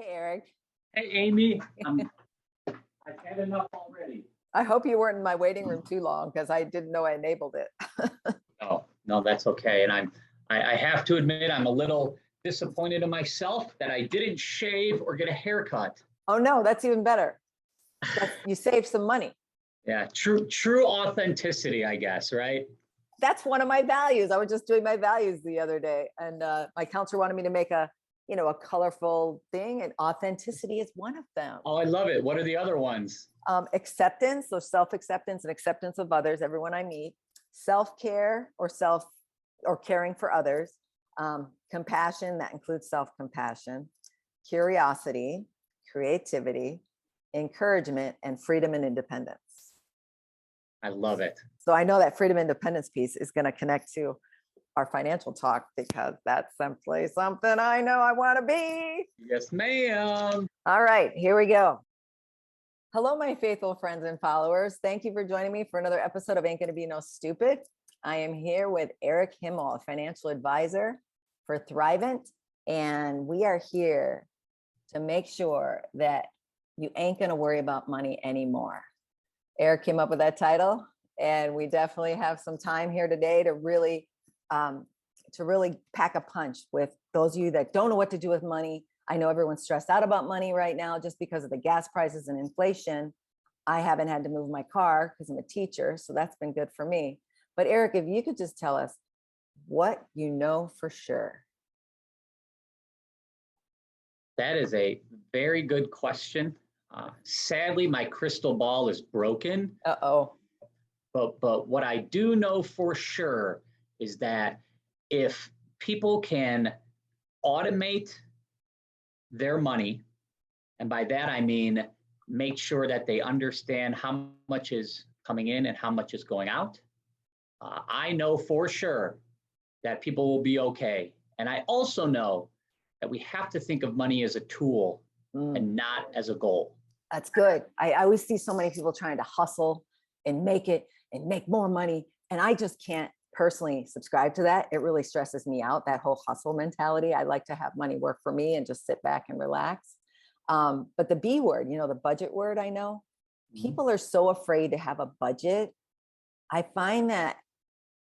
Eric. Hey, Amy. I've had enough already. I hope you weren't in my waiting room too long because I didn't know I enabled it. No, that's okay. And I have to admit, I'm a little disappointed in myself that I didn't shave or get a haircut. Oh no, that's even better. You saved some money. Yeah, true authenticity, I guess, right? That's one of my values. I was just doing my values the other day, and my counselor wanted me to make a colorful thing, and authenticity is one of them. Oh, I love it. What are the other ones? Acceptance, so self-acceptance and acceptance of others, everyone I meet. Self-care or caring for others. Compassion, that includes self-compassion. Curiosity, creativity, encouragement, and freedom and independence. I love it. So I know that freedom and independence piece is going to connect to our financial talk because that's simply something I know I want to be. Yes, ma'am. All right, here we go. Hello, my faithful friends and followers. Thank you for joining me for another episode of Ain't Gonna Be No Stupid. I am here with Eric Himmel, a financial advisor for Thrivent, and we are here to make sure that you ain't gonna worry about money anymore. Eric came up with that title, and we definitely have some time here today to really pack a punch with those of you that don't know what to do with money. I know everyone's stressed out about money right now just because of the gas prices and inflation. I haven't had to move my car because I'm a teacher, so that's been good for me. But Eric, if you could just tell us what you know for sure. That is a very good question. Sadly, my crystal ball is broken. Uh-oh. But what I do know for sure is that if people can automate their money, and by that I mean make sure that they understand how much is coming in and how much is going out, I know for sure that people will be okay. And I also know that we have to think of money as a tool and not as a goal. That's good. I always see so many people trying to hustle and make more money. And I just can't personally subscribe to that. It really stresses me out, that whole hustle mentality. I like to have money work for me and just sit back and relax. But the B word, the budget word, I know people are so afraid to have a budget. I find that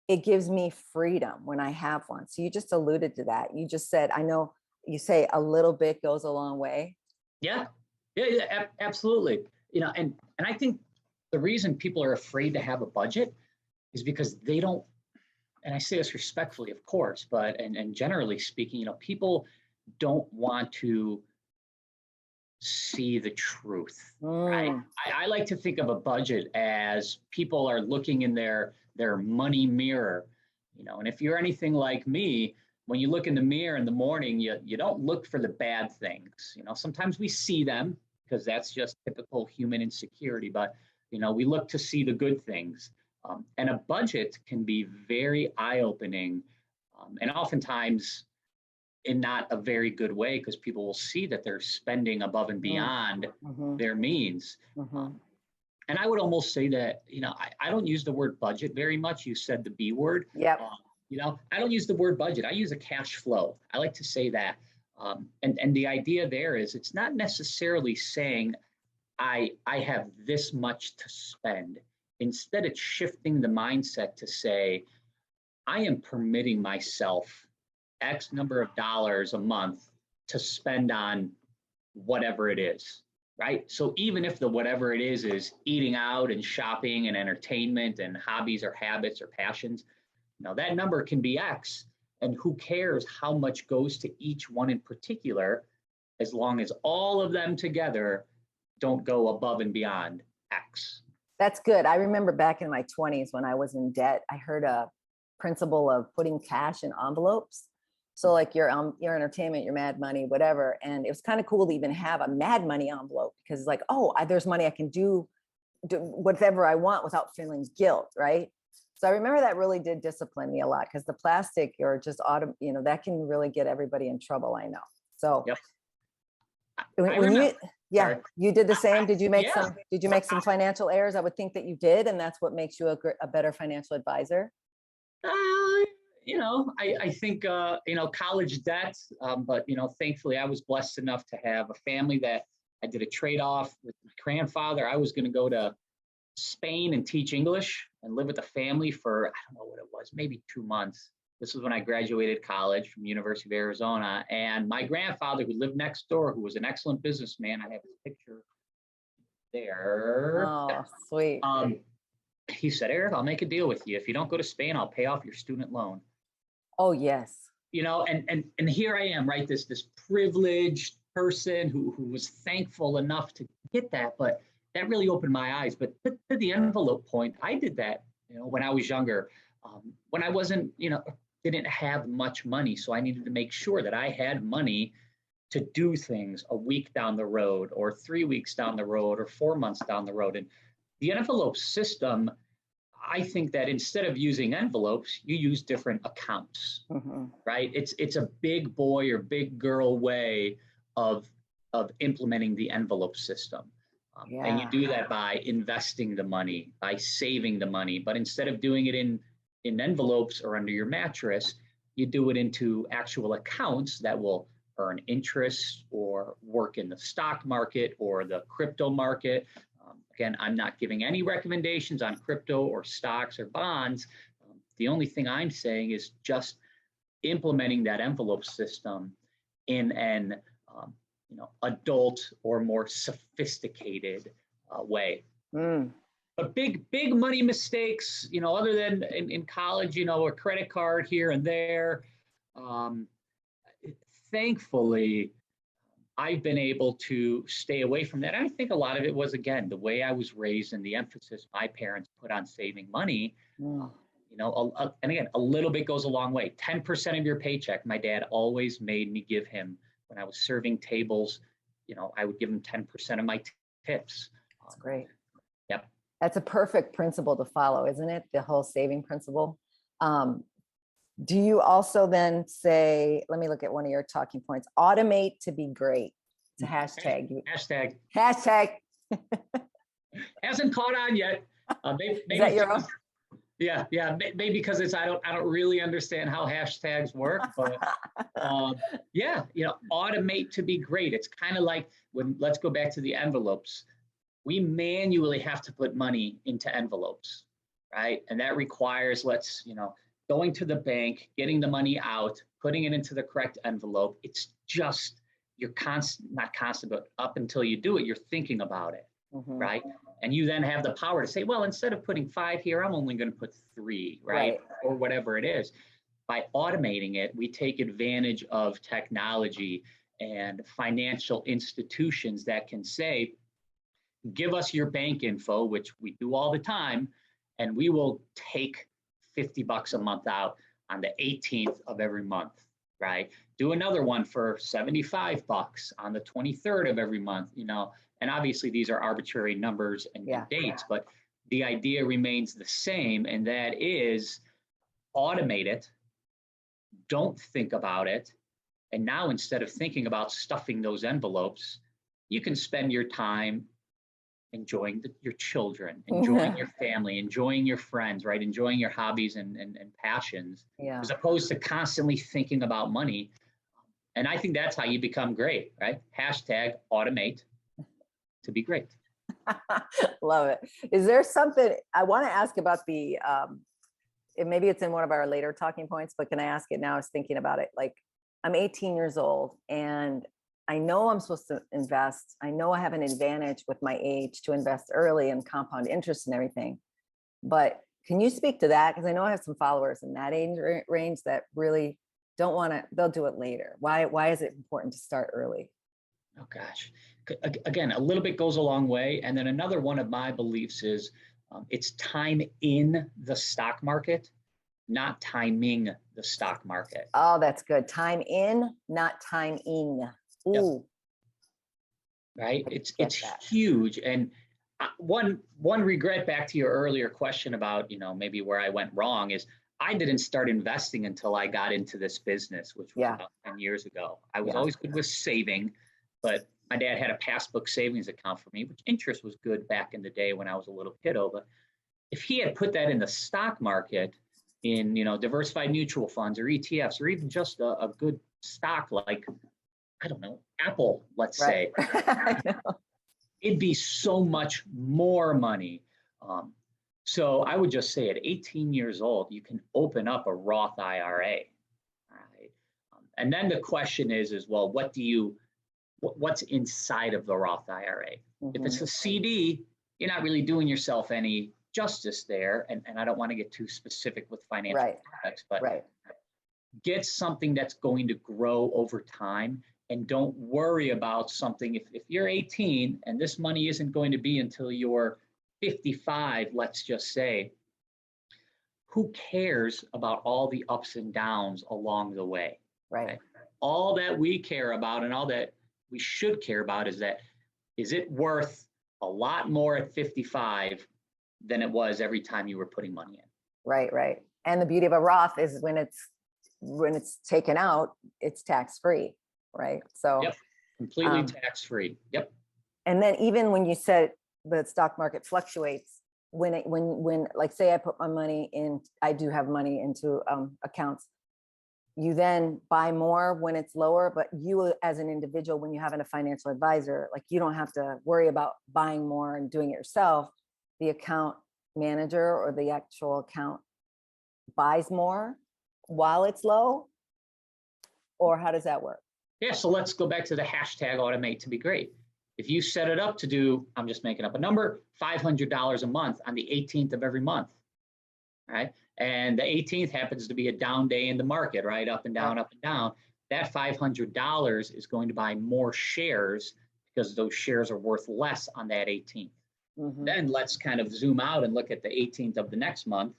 it gives me freedom when I have one. So you just alluded to that. You just said, I know you say a little bit goes a long way. Yeah, absolutely. And I think the reason people are afraid to have a budget is because they don't, and I say this respectfully, of course, but and generally speaking, people don't want to see the truth. Right? I like to think of a budget as people are looking in their money mirror, and if you're anything like me, when you look in the mirror in the morning, you don't look for the bad things. Sometimes we see them because that's just typical human insecurity, but we look to see the good things. And a budget can be very eye-opening, and oftentimes in not a very good way, because people will see that they're spending above and beyond their means. And I would almost say that, I don't use the word budget very much. You said the B word. Yep. I don't use the word budget. I use a cash flow. I like to say that. And the idea there is it's not necessarily saying I have this much to spend. Instead, it's shifting the mindset to say, I am permitting myself X number of dollars a month to spend on whatever it is, right? So even if the whatever it is eating out and shopping and entertainment and hobbies or habits or passions, that number can be X. And who cares how much goes to each one in particular, as long as all of them together don't go above and beyond X. That's good. I remember back in my 20s when I was in debt, I heard a principle of putting cash in envelopes. So like your entertainment, your mad money, whatever. And it was kind of cool to even have a mad money envelope because it's like, there's money I can do whatever I want without feeling guilt, right? So I remember that really did discipline me a lot because the plastic or just that can really get everybody in trouble, I know. So yep. You did the same. Did you make some financial errors? I would think that you did, and that's what makes you a better financial advisor. I think, college debt, but, thankfully I was blessed enough to have a family that I did a trade-off with my grandfather. I was going to go to Spain and teach English and live with a family for, I don't know what it was, maybe 2 months. This was when I graduated college from University of Arizona. And my grandfather, who lived next door, who was an excellent businessman, I have his picture there. Oh, sweet. He said, Eric, I'll make a deal with you. If you don't go to Spain, I'll pay off your student loan. Oh, yes. And here I am, right? This privileged person who was thankful enough to get that, but that really opened my eyes. But to the envelope point, I did that, when I was younger, when I wasn't, didn't have much money. So I needed to make sure that I had money to do things a week down the road, or 3 weeks down the road, or 4 months down the road. And the envelope system, I think that instead of using envelopes, you use different accounts, right? It's a big boy or big girl way of implementing the envelope system. And you do that by investing the money, by saving the money. But instead of doing it in envelopes or under your mattress, you do it into actual accounts that will earn interest or work in the stock market or the crypto market. Again, I'm not giving any recommendations on crypto or stocks or bonds. The only thing I'm saying is just implementing that envelope system in an adult or more sophisticated way. But big money mistakes, other than in college, a credit card here and there. Thankfully, I've been able to stay away from that. And I think a lot of it was, again, the way I was raised and the emphasis my parents put on saving money. And again, a little bit goes a long way. 10% of your paycheck, my dad always made me give him when I was serving tables. I would give him 10% of my tips. That's great. Yep. That's a perfect principle to follow, isn't it? The whole saving principle. Do you also then say, let me look at one of your talking points, automate to be great? It's a hashtag. Hashtag. Hasn't caught on yet. Maybe Is that your own? Yeah. Maybe because I don't really understand how hashtags work, but automate to be great. It's kind of like let's go back to the envelopes. We manually have to put money into envelopes, right? And that requires going to the bank, getting the money out, putting it into the correct envelope. It's just, you're not constant, but up until you do it, you're thinking about it, right? And you then have the power to say, well, instead of putting 5 here, I'm only going to put 3, right? Or whatever it is. By automating it, we take advantage of technology and financial institutions that can say, give us your bank info, which we do all the time, and we will take $50 a month out on the 18th of every month, right? Do another one for $75 on the 23rd of every month, and obviously these are arbitrary numbers and dates, but the idea remains the same, and that is automate it, don't think about it, and now instead of thinking about stuffing those envelopes, you can spend your time enjoying your children, enjoying your family, enjoying your friends, right? Enjoying your hobbies and passions, as opposed to constantly thinking about money. And I think that's how you become great, right? Hashtag automate to be great. Love it. Is there something I want to ask about maybe it's in one of our later talking points, but can I ask it now? I was thinking about it. Like, I'm 18 years old and I know I'm supposed to invest. I know I have an advantage with my age to invest early and compound interest and everything. But can you speak to that? Because I know I have some followers in that age range that really don't want to, they'll do it later. Why is it important to start early? Oh, gosh. Again, a little bit goes a long way. And then another one of my beliefs is it's time in the stock market, not timing the stock market. Oh, that's good. Time in, not timing. Ooh. Yep. Right. It's huge. And one regret, back to your earlier question about, maybe where I went wrong, is I didn't start investing until I got into this business, which was about 10 years ago. I was always good with saving, but my dad had a passbook savings account for me, which interest was good back in the day when I was a little kiddo. But if he had put that in the stock market, in, diversified mutual funds or ETFs, or even just a good stock like, I don't know, Apple, let's say, I know. it'd be so much more money. So I would just say at 18 years old, you can open up a Roth IRA. Right? And then the question is, well, what's inside of the Roth IRA? If it's a CD, you're not really doing yourself any justice there. And I don't want to get too specific with financial products, but get something that's going to grow over time, and don't worry about something. If you're 18 and this money isn't going to be until you're 55, let's just say, who cares about all the ups and downs along the way? Right. Okay? All that we care about and all that we should care about is it worth a lot more at 55 than it was every time you were putting money in? Right. And the beauty of a Roth is when it's taken out, it's tax-free, right? So yep, completely tax-free. Yep. And then even when you said the stock market fluctuates, when like say I put my money in, I do have money into accounts, you then buy more when it's lower, but you as an individual, when you have a financial advisor, like you don't have to worry about buying more and doing it yourself. The account manager or the actual account buys more while it's low, or how does that work? Yeah, so let's go back to the hashtag automatetobegreat. If you set it up to do, I'm just making up a number, $500 a month on the 18th of every month, right? And the 18th happens to be a down day in the market, right? Up and down, up and down. That $500 is going to buy more shares because those shares are worth less on that 18th. Then let's kind of zoom out and look at the 18th of the next month.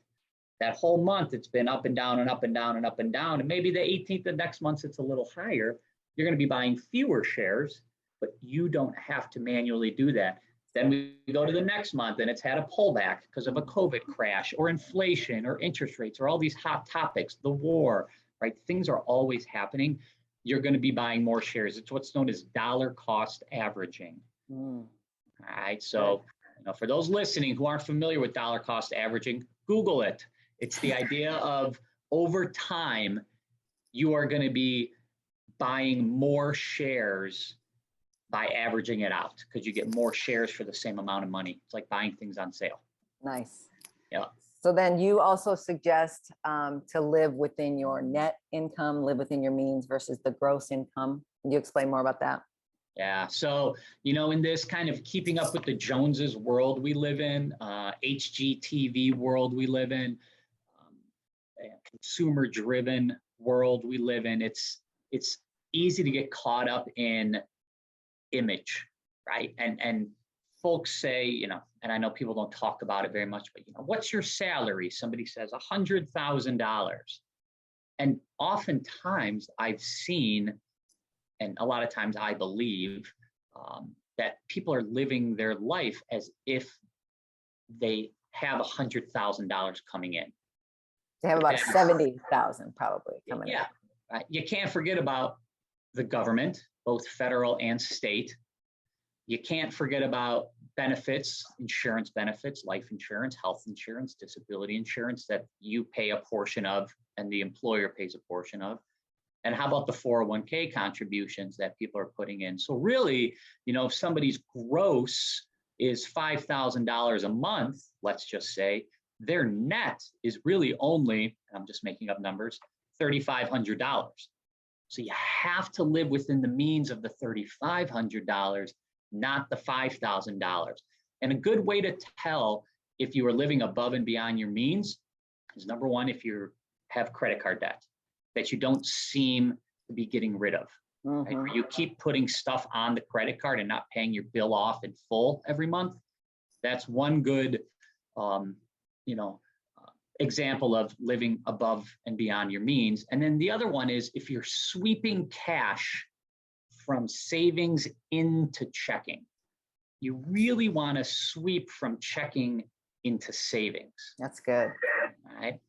That whole month, it's been up and down and up and down and up and down. And maybe the 18th of next month, it's a little higher. You're going to be buying fewer shares, but you don't have to manually do that. Then we go to the next month and it's had a pullback because of a COVID crash or inflation or interest rates or all these hot topics, the war, right? Things are always happening. You're going to be buying more shares. It's what's known as dollar cost averaging. All right. So for those listening who aren't familiar with dollar cost averaging, Google it. It's the idea of over time, you are going to be buying more shares by averaging it out because you get more shares for the same amount of money. It's like buying things on sale. Nice. Yeah. So then you also suggest to live within your net income, live within your means versus the gross income. Can you explain more about that? Yeah. So, in this kind of keeping up with the Joneses world we live in, HGTV world we live in, consumer driven world we live in, it's easy to get caught up in image, right? And folks say, and I know people don't talk about it very much, but what's your salary? Somebody says $100,000. And oftentimes I've seen, and a lot of times I believe, that people are living their life as if they have $100,000 coming in. They have about 70,000 probably coming in. Yeah, you can't forget about the government, both federal and state. You can't forget about benefits, insurance benefits, life insurance, health insurance, disability insurance that you pay a portion of and the employer pays a portion of. And how about the 401k contributions that people are putting in? So really, if somebody's gross is $5,000 a month, let's just say, their net is really only, I'm just making up numbers, $3,500. So you have to live within the means of the $3,500, not the $5,000. And a good way to tell if you are living above and beyond your means is, number one, if you have credit card debt that you don't seem to be getting rid of. Right? Or you keep putting stuff on the credit card and not paying your bill off in full every month. That's one good example of living above and beyond your means. And then the other one is if you're sweeping cash from savings into checking, you really want to sweep from checking into savings. That's good. All right.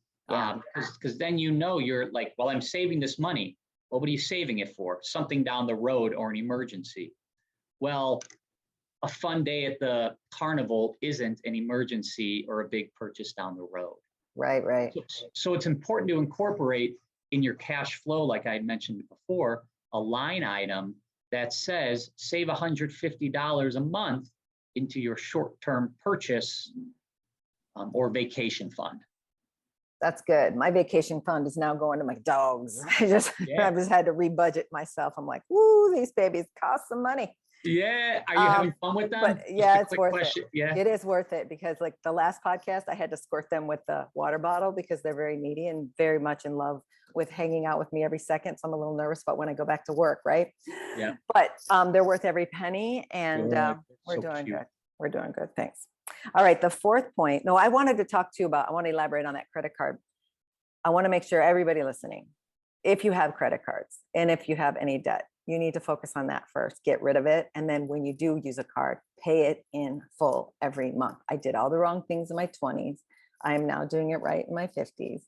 Because then you're like, well, I'm saving this money. Well, what are you saving it for? Something down the road or an emergency. Well, a fun day at the carnival isn't an emergency or a big purchase down the road. Right, right. So it's important to incorporate in your cash flow, like I mentioned before, a line item that says save $150 a month into your short-term purchase or vacation fund. That's good. My vacation fund is now going to my dogs. I just had to rebudget myself. I'm like, woo, these babies cost some money. Yeah. Are you having fun with them? But yeah, it's worth question. it. Yeah. It is worth it because like the last podcast, I had to squirt them with the water bottle because they're very needy and very much in love with hanging out with me every second. So I'm a little nervous about when I go back to work, right? Yeah. But they're worth every penny, and we're So doing cute. good. We're doing good. Thanks. All right. The fourth point. No, I wanted to talk to you about, I want to elaborate on that credit card. I want to make sure everybody listening, if you have credit cards and if you have any debt, you need to focus on that first, get rid of it. And then when you do use a card, pay it in full every month. I did all the wrong things in my 20s. I am now doing it right in my 50s,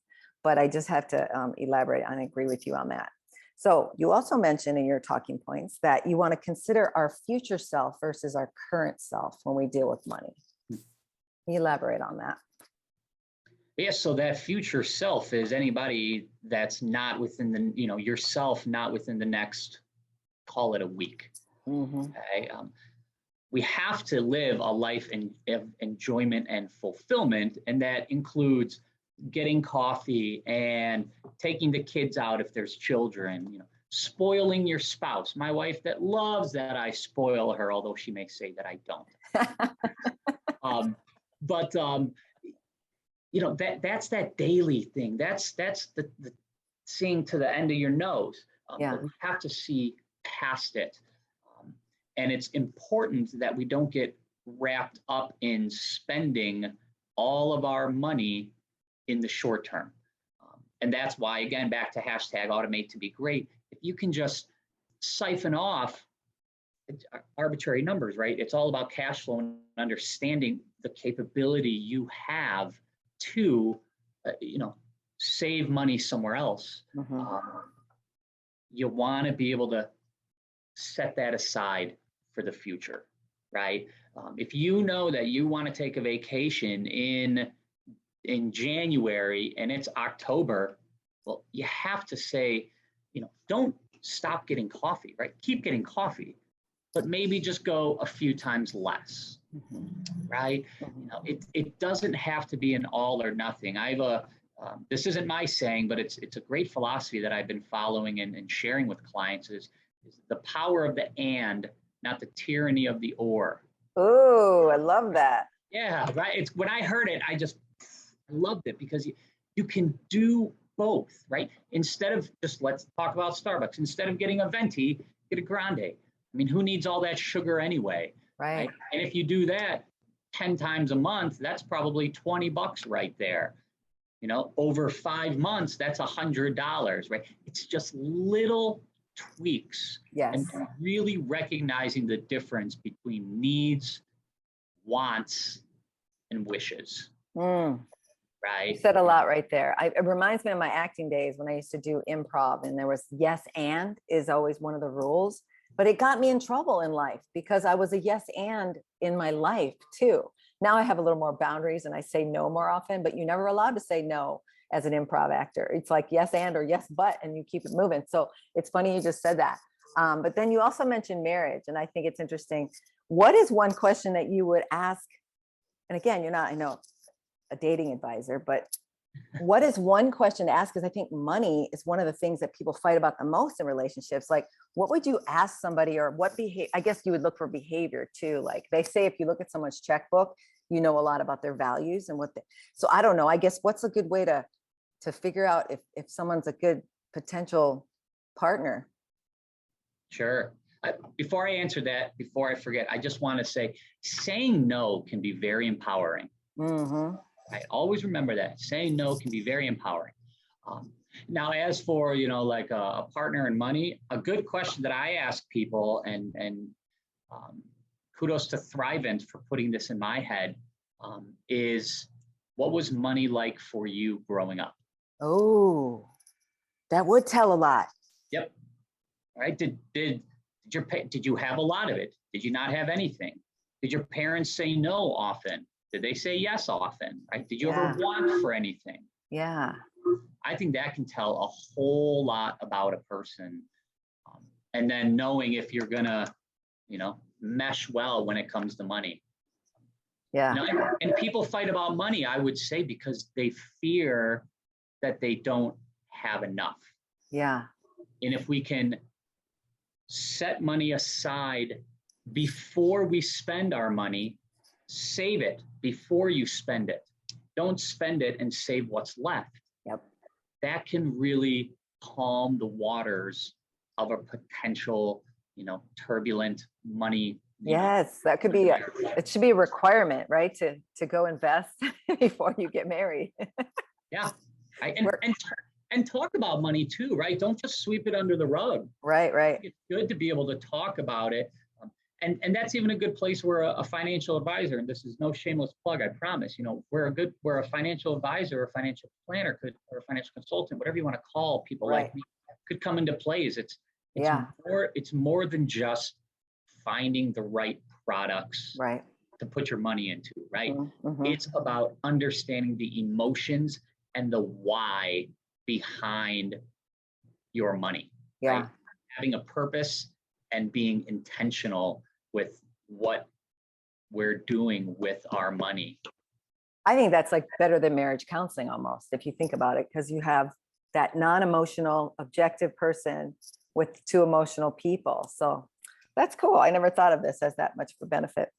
but I just have to elaborate and agree with you on that. So you also mentioned in your talking points that you want to consider our future self versus our current self when we deal with money. Elaborate on that. Yeah, so that future self is anybody that's not within the, yourself, not within the next, call it a week. Okay. We have to live a life of enjoyment and fulfillment, and that includes getting coffee and taking the kids out if there's children, spoiling your spouse. My wife that loves that I spoil her, although she may say that I don't. That's that daily thing. That's the seeing to the end of your nose. But we have to see past it. And it's important that we don't get wrapped up in spending all of our money in the short term. And that's why, again, back to hashtag automate to be great. If you can just siphon off arbitrary numbers, right? It's all about cash flow and understanding the capability you have to, save money somewhere else. You want to be able to set that aside for the future, right? If you know that you want to take a vacation in January and it's October, well, you have to say, don't stop getting coffee, right? Keep getting coffee, but maybe just go a few times less, right? It doesn't have to be an all or nothing. This isn't my saying, but it's a great philosophy that I've been following and sharing with clients is the power of the and, not the tyranny of the or. Oh, I love that. Yeah, right. It's when I heard it, I loved it because you can do both, right? Instead of let's talk about Starbucks. Instead of getting a venti, get a grande. I mean, who needs all that sugar anyway? Right. And if you do that 10 times a month, that's probably $20 right there. Over 5 months, that's $100, right? It's just little tweaks. Yes. And really recognizing the difference between needs, wants, and wishes. Right? You said a lot right there. It reminds me of my acting days when I used to do improv, and there was yes and is always one of the rules, but it got me in trouble in life because I was a yes and in my life too. Now I have a little more boundaries and I say no more often, but you're never allowed to say no as an improv actor. It's like yes and or yes but, and you keep it moving. So it's funny you just said that. But then you also mentioned marriage, and I think it's interesting. What is one question that you would ask? And again, you're not, I know, a dating advisor, but what is one question to ask? Because I think money is one of the things that people fight about the most in relationships. Like, what would you ask somebody, or what behavior? I guess you would look for behavior too. Like they say, if you look at someone's checkbook, you know a lot about their values and so I don't know, I guess what's a good way to figure out if someone's a good potential partner? Sure. Before I answer that, before I forget, I just want to say saying no can be very empowering. Right? Always remember that saying no can be very empowering. Now, as for, like a partner and money, a good question that I ask people, and kudos to Thrivent for putting this in my head, is what was money like for you growing up? Oh, that would tell a lot. Yep. All right. Did you have a lot of it? Did you not have anything? Did your parents say no often? Did they say yes often? Right? Did you Yeah. ever want for anything? Yeah. I think that can tell a whole lot about a person. And then knowing if you're gonna, mesh well when it comes to money. Yeah. And people fight about money, I would say, because they fear that they don't have enough. Yeah. And if we can set money aside before we spend our money, save it before you spend it. Don't spend it and save what's left. Yep. That can really calm the waters of a potential, turbulent money. Yes, that could be, it should be a requirement, right? To go invest before you get married. Yeah. And talk about money too, right? Don't just sweep it under the rug. Right. It's good to be able to talk about it. And that's even a good place where a financial advisor, and this is no shameless plug, I promise, where a financial advisor or financial planner or a financial consultant, whatever you want to call people like me, could come into plays. It's more than just finding the right products to put your money into, right? Mm-hmm. It's about understanding the emotions and the why behind your money. Yeah. Right? Having a purpose and being intentional with what we're doing with our money. I think that's like better than marriage counseling almost, if you think about it, because you have that non-emotional, objective person with two emotional people. So that's cool. I never thought of this as that much of a benefit.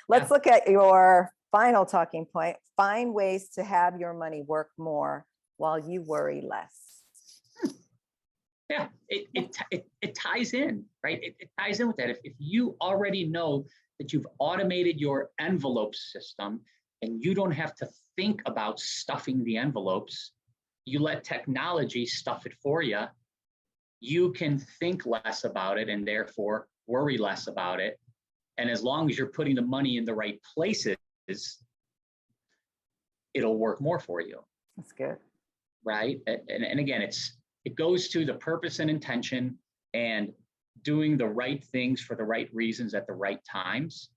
Let's look at your final talking point. Find ways to have your money work more while you worry less. Yeah, it ties in, right? It ties in with that. If you already know that you've automated your envelope system and you don't have to think about stuffing the envelopes, you let technology stuff it for you, you can think less about it and therefore worry less about it. And as long as you're putting the money in the right places, it'll work more for you. That's good. Right? And again, it goes to the purpose and intention and doing the right things for the right reasons at the right times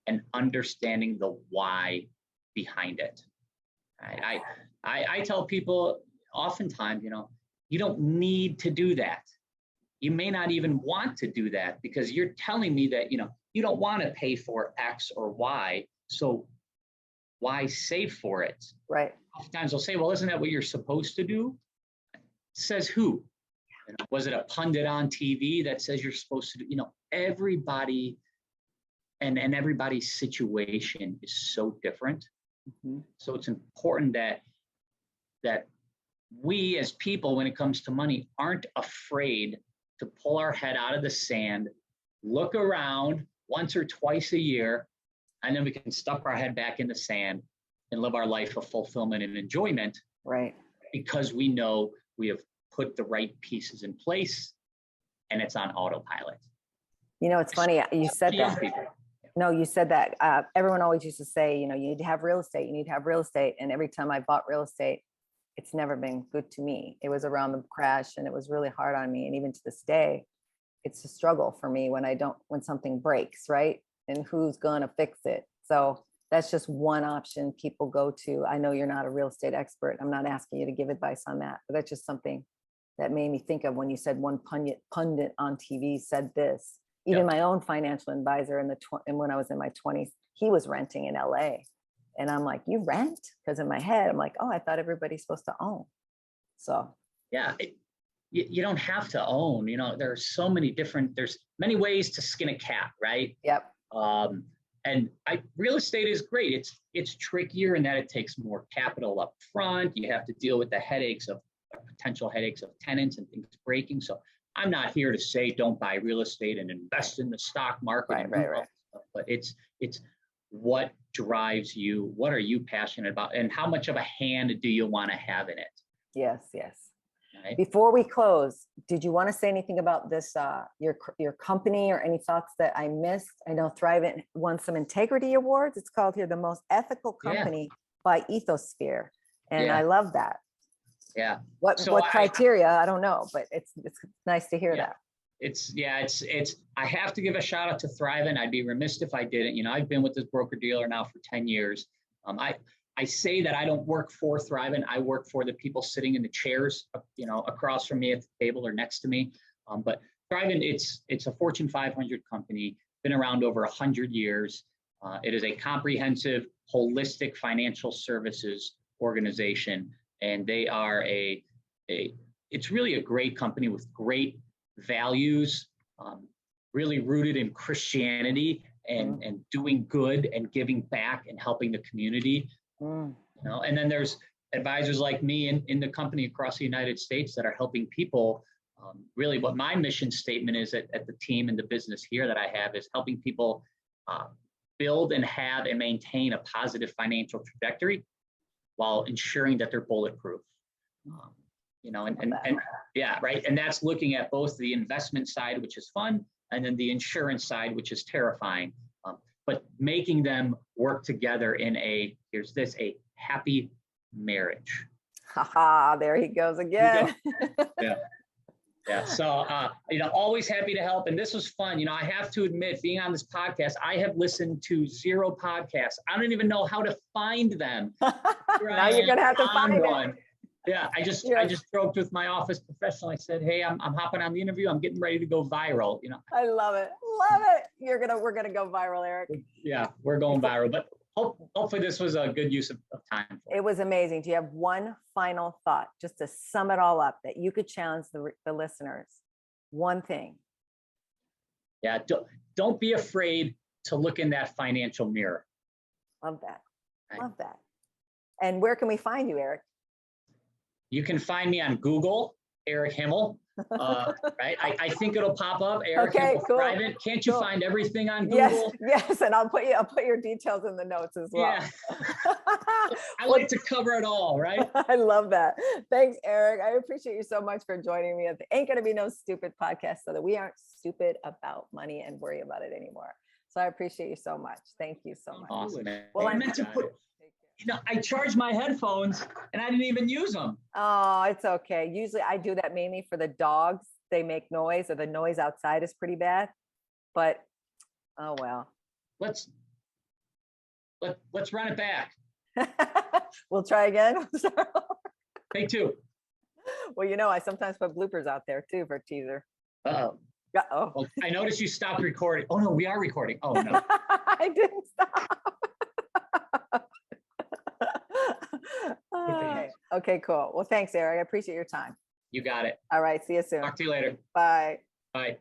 and understanding the why behind it. I tell people oftentimes, you don't need to do that. You may not even want to do that because you're telling me that, you don't want to pay for X or Y. So why save for it? Right. Oftentimes they'll say, well, isn't that what you're supposed to do? Says who? Was it a pundit on TV that says you're supposed to do? Everybody and everybody's situation is so different. Mm-hmm. So it's important that we as people, when it comes to money, aren't afraid to pull our head out of the sand, look around once or twice a year, and then we can stuff our head back in the sand and live our life of fulfillment and enjoyment. Right. Because we know we have put the right pieces in place and it's on autopilot. It's funny. You said that. No, you said that. Everyone always used to say, you need to have real estate. You need to have real estate. And every time I bought real estate, it's never been good to me. It was around the crash and it was really hard on me. And even to this day, it's a struggle for me when something breaks, right? And who's going to fix it? So that's just one option people go to. I know you're not a real estate expert. I'm not asking you to give advice on that, but that's just something that made me think of when you said one pundit on TV said this. Even my own financial advisor and when I was in my 20s, he was renting in LA. And I'm like, you rent? Because in my head, I'm like, oh, I thought everybody's supposed to own. So. Yeah. You don't have to own, there are so many there's many ways to skin a cat, right? Yep. And real estate is great. It's trickier in that it takes more capital up front. You have to deal with the potential headaches of tenants and things breaking. So I'm not here to say don't buy real estate and invest in the stock market. Right. But it's what drives you, what are you passionate about, and how much of a hand do you want to have in it? Yes. Right. Before we close, did you want to say anything about this, your company, or any thoughts that I missed? I know Thrivent won some integrity awards. It's called here the most ethical company by Ethosphere. And I love that. Yeah. What criteria? I don't know, but it's nice to hear that. It's I have to give a shout out to Thrivent. I'd be remiss if I didn't. I've been with this broker dealer now for 10 years. I say that I don't work for Thrivent. I work for the people sitting in the chairs, across from me at the table or next to me. But Thrivent, it's a Fortune 500 company, been around over 100 years. It is a comprehensive, holistic financial services organization, and they are it's really a great company with great values, really rooted in Christianity and doing good and giving back and helping the community. And then there's advisors like me in the company across the United States that are helping people. Really, what my mission statement is at the team and the business here that I have is helping people build and have and maintain a positive financial trajectory while ensuring that they're bulletproof. And yeah, right. And that's looking at both the investment side, which is fun, and then the insurance side, which is terrifying. But making them work together in a happy marriage. There he goes again. Yeah. So, always happy to help. And this was fun. I have to admit, being on this podcast, I have listened to 0 podcasts. I don't even know how to find them. Now you're going to have to find one. Yeah. I just joked with my office professional. I said, hey, I'm hopping on the interview. I'm getting ready to go viral. I love it. Love it. We're going to go viral, Eric. Yeah, we're going viral. But hopefully this was a good use of time. It was amazing. Do you have one final thought, just to sum it all up, that you could challenge the listeners? One thing. Yeah, don't be afraid to look in that financial mirror. Love that. Love that. And where can we find you, Eric? You can find me on Google, Eric Himmel. Right? I think it'll pop up. Eric Himmel, cool. Thrivent. Can't you find everything on Google? Yes, and I'll put your details in the notes as well. Yeah. I like to cover it all, right? I love that. Thanks, Eric. I appreciate you so much for joining me at the Ain't Gonna Be No Stupid podcast, so that we aren't stupid about money and worry about it anymore. So I appreciate you so much. Thank you so much. Awesome. Well, I meant to put. I charged my headphones and I didn't even use them. Oh, it's okay. Usually I do that mainly for the dogs. They make noise, or the noise outside is pretty bad, but oh well. Let's run it back. We'll try again. Take 2. Well, I sometimes put bloopers out there too for teaser. Uh-oh. Uh-oh. Well, I noticed you stopped recording. Oh no, we are recording. Oh no. I didn't stop. Okay, cool. Well, thanks, Eric. I appreciate your time. You got it. All right. See you soon. Talk to you later. Bye. Bye.